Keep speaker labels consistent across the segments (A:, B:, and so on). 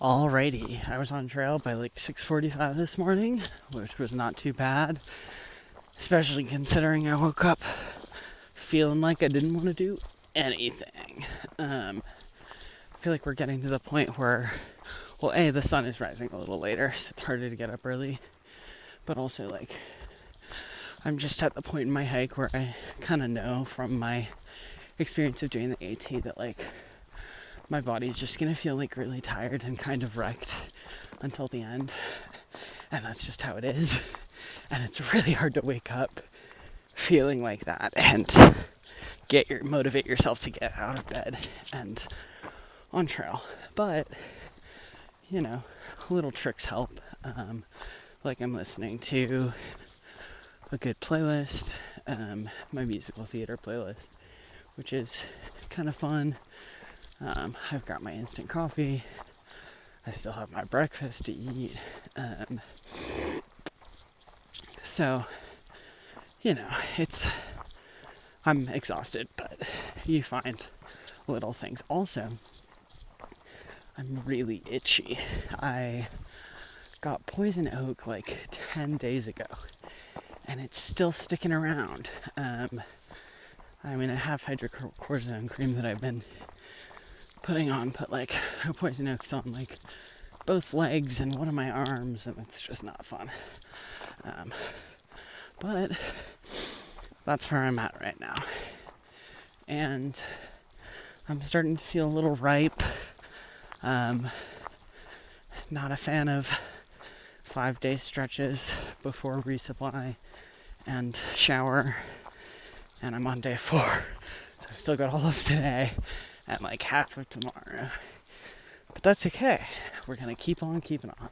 A: Alrighty, I was on trail by like 6:45 this morning, which was not too bad, especially considering I woke up feeling like I didn't want to do anything. I feel like we're getting to the point where, well, A, the sun is rising a little later, so it's harder to get up early, but also like I'm just at the point in my hike where I kind of know from my experience of doing the AT that like my body's just gonna feel like really tired and kind of wrecked until the end, and that's just how it is. And it's really hard to wake up feeling like that and motivate yourself to get out of bed and on trail. But little tricks help. Like I'm listening to a good playlist, my musical theater playlist, which is kind of fun. I've got my instant coffee. I still have my breakfast to eat. So, I'm exhausted, but you find little things. Also, I'm really itchy. I got poison oak like 10 days ago, and it's still sticking around. I have hydrocortisone cream that I've been putting on, but like poison oak's on like both legs and one of my arms, and it's just not fun. But that's where I'm at right now, and I'm starting to feel a little ripe. Not a fan of 5-day stretches before resupply and shower, and I'm on day 4, so I've still got all of today and like half of tomorrow. But that's okay. We're gonna keep on keeping on.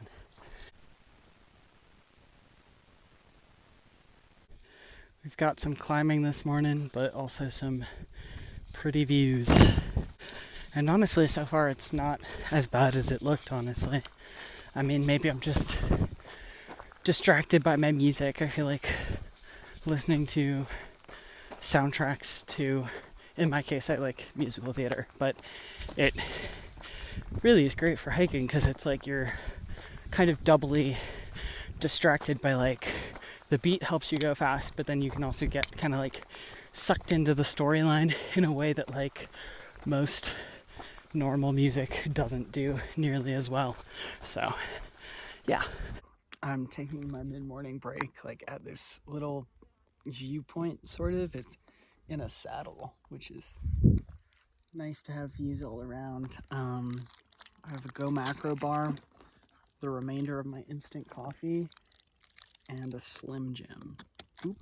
A: We've got some climbing this morning, but also some pretty views. And honestly, so far it's not as bad as it looked, honestly. I mean, maybe I'm just distracted by my music. I feel like listening to soundtracks to, in my case, I like musical theater, but it really is great for hiking because it's like you're kind of doubly distracted by like the beat helps you go fast, but then you can also get kind of like sucked into the storyline in a way that like most normal music doesn't do nearly as well. So yeah, I'm taking my mid-morning break like at this little viewpoint, sort of. It's in a saddle, which is nice to have views all around. I have a Go Macro bar, the remainder of my instant coffee, and a Slim Jim. Oop.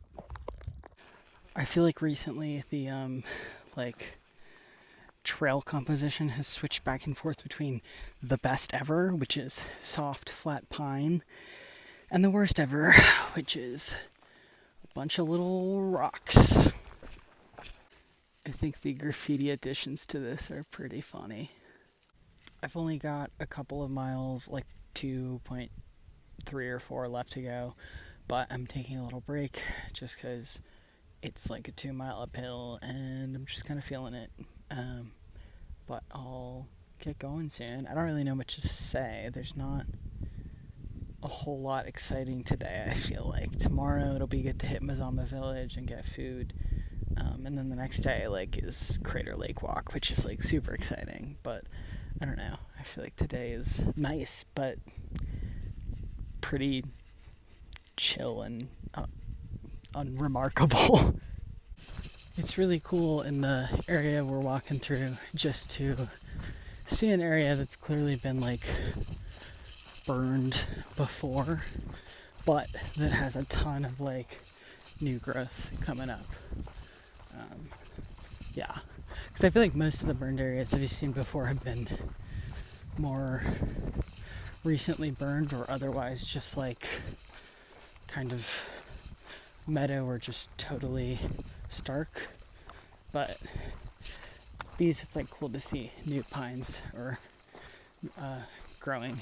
A: I feel like recently the trail composition has switched back and forth between the best ever, which is soft flat pine, and the worst ever, which is a bunch of little rocks. I think the graffiti additions to this are pretty funny. I've only got a couple of miles, like 2.3 or 4 left to go, but I'm taking a little break just because it's like a 2-mile uphill and I'm just kind of feeling it. But I'll get going soon. I don't really know much to say. There's not a whole lot exciting today, I feel like. Tomorrow it'll be good to hit Mazama Village and get food. And then the next day is Crater Lake Walk, which is like super exciting. But I don't know. I feel like today is nice, but pretty chill and unremarkable. It's really cool in the area we're walking through just to see an area that's clearly been like burned before, but that has a ton of like new growth coming up. Yeah, because I feel like most of the burned areas that we've seen before have been more recently burned or otherwise just like kind of meadow or just totally stark. But these, it's like cool to see new pines or growing